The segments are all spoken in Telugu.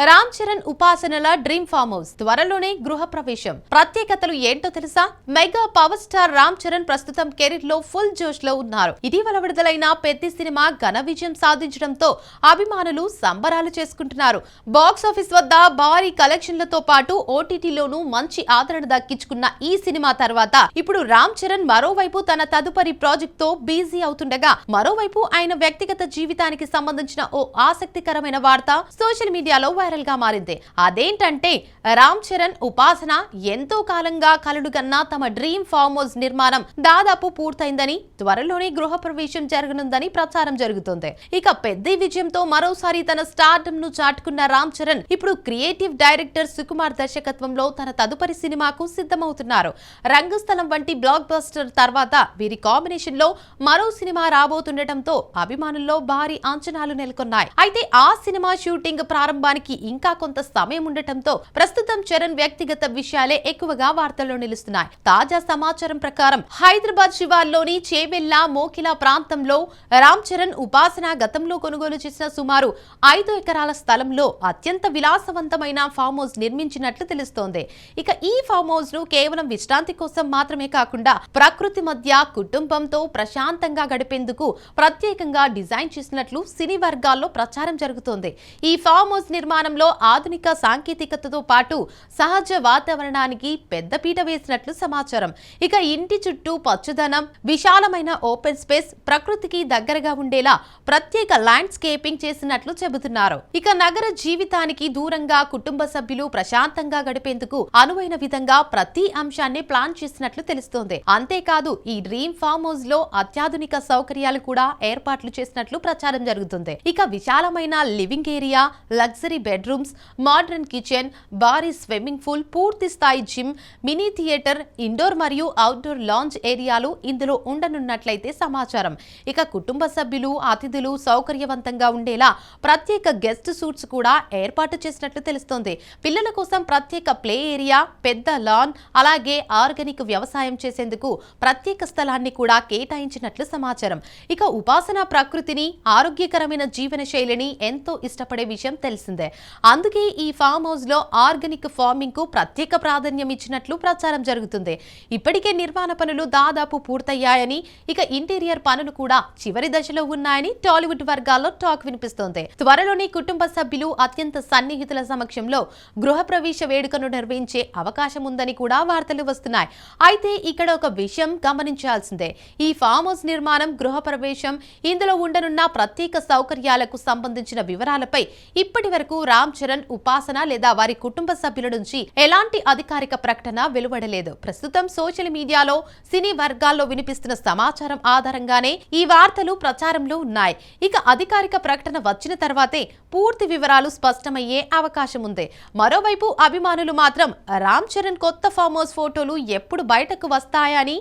రామ్ చరణ్ ఉపాసనల డ్రీమ్ ఫామ్ హౌస్ త్వరలోనే గృహ ప్రవేశం. ప్రత్యేకతలు ఏంటో తెలుసా? Mega power star Ram Charan ప్రస్తుతం కెరీర్ లో ఫుల్ జోష్ లో ఉన్నారు. ఇటీవల విడుదలైన పెద్ద సినిమా ఘన విజయం సాధించడంతో అభిమానులు సంబరాలు చేసుకుంటున్నారు. బాక్స్ ఆఫీస్ వద్ద భారీ కలెక్షన్లతో పాటు ఓటీటీలోనూ మంచి ఆదరణ దక్కించుకున్న ఈ సినిమా తర్వాత ఇప్పుడు రామ్ చరణ్ మరోవైపు తన తదుపరి ప్రాజెక్ట్ తో బిజీ అవుతుండగా, మరోవైపు ఆయన వ్యక్తిగత జీవితానికి సంబంధించిన ఓ ఆసక్తికరమైన వార్త సోషల్ మీడియాలో వైరల్ గా మారింది. అదేంటంటే రామ్ చరణ్ ఉపాసన ఎంతో కాలంగా కలలు కన్నా తమ డ్రీమ్ ఫామ్ హౌస్ నిర్మాణం దాదాపు పూర్తయిందని, త్వరలోనే గృహ ప్రవేశం జరగనుందని ప్రచారం జరుగుతుంది. ఇక పెద్ద విజయంతో మరోసారి తన స్టార్డమ్ ను చాటుకున్న రామ్ చరణ్ ఇప్పుడు క్రియేటివ్ డైరెక్టర్ సుకుమార్ దర్శకత్వంలో తన తదుపరి సినిమాకు సిద్ధమవుతున్నారు. రంగస్థలం వంటి బ్లాక్ బస్టర్ తర్వాత వీరి కాంబినేషన్ లో మరో సినిమా రాబోతుండటంతో అభిమానుల్లో భారీ అంచనాలు నెలకొన్నాయి. అయితే ఆ సినిమా షూటింగ్ ప్రారంభానికి ఇంకా కొంత సమయం ఉండటంతో ప్రస్తుతం చరణ్ వ్యక్తిగత విషయాలే ఎక్కువగా వార్తల్లో నిలుస్తున్నాయి. తాజా సమాచారం ప్రకారం హైదరాబాద్ శివార్లోని చేవెళ్ల మోకిలా ప్రాంతంలో రామ్ చరణ్ ఉపాసన గతంలో కొనుగోలు చేసిన సుమారు 5 ఎకరాల స్థలంలో అత్యంత విలాసవంతమైన ఫామ్ హౌస్ నిర్మించినట్లు తెలుస్తోంది. ఇక ఈ ఫామ్ హౌస్ ను కేవలం విశ్రాంతి కోసం మాత్రమే కాకుండా ప్రకృతి మధ్య కుటుంబంతో ప్రశాంతంగా గడిపేందుకు ప్రత్యేకంగా డిజైన్ చేసినట్లు సినీ వర్గాల్లో ప్రచారం జరుగుతోంది. ఈ ఫామ్ హౌస్ నిర్మాణంలో ఆధునిక సాంకేతికతతో పాటు సహజ వాతావరణానికి పెద్దపీట వేసినట్లు సమాచారం. ఇక ఇంటి చుట్టూ పచ్చదనం, విశాలమైన ఓపెన్ స్పేస్, ప్రకృతికి దగ్గరగా ఉండేలా ప్రత్యేక ల్యాండ్స్కేపింగ్ చేసినట్లు చెబుతున్నారు. ఇక నగర జీవితానికి దూరంగా కుటుంబ సభ్యులు ప్రశాంతంగా గడిపేందుకు అనువైన విధంగా ప్రతి అంశాన్ని ప్లాన్ చేసినట్లు తెలుస్తోంది. అంతేకాదు ఈ డ్రీమ్ ఫామ్ హౌస్ లో అత్యాధునిక సౌకర్యాలు కూడా ఏర్పాట్లు చేసినట్లు ప్రచారం జరుగుతుంది. ఇక విశాలమైన living area, luxury bedrooms, modern kitchen, భారీ స్విమ్మింగ్ పూల్, పూర్తి స్థాయి జిమ్, మినీ థియేటర్, ఇండోర్ మరియు అవుట్డోర్ లాంజ్ ఏరియాలు ఇందులో ఉండనున్నట్లయితే సమాచారం. ఇక కుటుంబ సభ్యులు, అతిథులు సౌకర్యవంతంగా ఉండేలా ప్రత్యేక గెస్ట్ సూట్స్ కూడా ఏర్పాటు చేసినట్లు తెలుస్తోంది. పిల్లల కోసం ప్రత్యేక ప్లే ఏరియా, పెద్ద లాన్, అలాగే ఆర్గానిక్ వ్యవసాయం చేసేందుకు ప్రత్యేక స్థలాన్ని కూడా కేటాయించినట్లు సమాచారం. ఇక ఉపాసన ప్రకృతిని, ఆరోగ్యకరమైన జీవన శైలిని ఎంతో ఇష్టపడే విషయం తెలిసిందే. అందుకే ఈ ఫామ్ హౌస్ లో ఆర్గానిక్ ఫార్మింగ్ కు ప్రత్యేక ప్రాధాన్యం ఇచ్చినట్లు ప్రచారం జరుగుతుంది. ఇప్పటికే నిర్మాణ పనులు దాదాపు పూర్తయ్యాయని, ఇక ఇంటీరియర్ పనులు కూడా చివరి దశలో ఉన్నాయని టాలీవుడ్ వర్గాల్లో టాక్ వినిపిస్తోంది. త్వరలోనే కుటుంబ సభ్యులు, అత్యంత సన్నిహితుల సమక్షంలో గృహ ప్రవేశ వేడుకను నిర్వహించే అవకాశం ఉందని కూడా వార్తలు వస్తున్నాయి. అయితే ఇక్కడ ఒక విషయం గమనించాల్సిందే. ఈ ఫామ్ హౌస్ నిర్మాణం, గృహ ప్రవేశం, ఇందులో ఉండనున్న ప్రత్యేక సౌకర్యాలకు సంబంధించిన వివరాలపై ఇప్పటి వరకు రామ్ చరణ్, ఉపాసన లేదా వారి కుటుంబ సభ్యుల నుంచి ఎలాంటి అధికారిక ప్రకటన వెలువడలేదు. ప్రస్తుతం సోషల్ మీడియాలో, సినీ వర్గాల్లో వినిపిస్తున్న సమాచారం ఆధారంగానే ఈ వార్తలు ప్రచారంలో ఉన్నాయి. ఇక అధికారిక ప్రకటన వచ్చిన తర్వాతే పూర్తి వివరాలు స్పష్టమయ్యే అవకాశం ఉంది. మరోవైపు అభిమానులు మాత్రం రామ్ చరణ్ కొత్త ఫామ్ హౌస్ ఫోటోలు ఎప్పుడు బయటకు వస్తాయని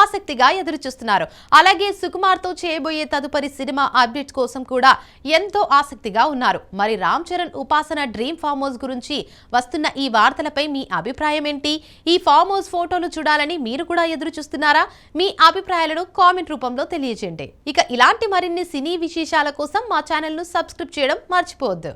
ఆసక్తిగా ఎదురుచూస్తున్నారు. అలాగే సుకుమార్ తో చేయబోయే తదుపరి సినిమా అప్డేట్స్ కోసం కూడా ఎంతో ఆసక్తిగా ఉన్నారు. మరి రామ్ చరణ్ ఉపాసన డ్రీమ్ ఫామ్ హౌస్ గురించి వస్తున్న ఈ వార్తలపై మీ అభిప్రాయం ఏంటి? ఈ ఫామ్ హౌస్ ఫోటోలు చూడాలని మీరు కూడా ఎదురు చూస్తున్నారా? మీ అభిప్రాయాలను కామెంట్ రూపంలో తెలియజేయండి. ఇక ఇలాంటి మరిన్ని సినీ విశేషాల కోసం మా ఛానల్ ను సబ్స్క్రైబ్ చేయడం మర్చిపోవద్దు.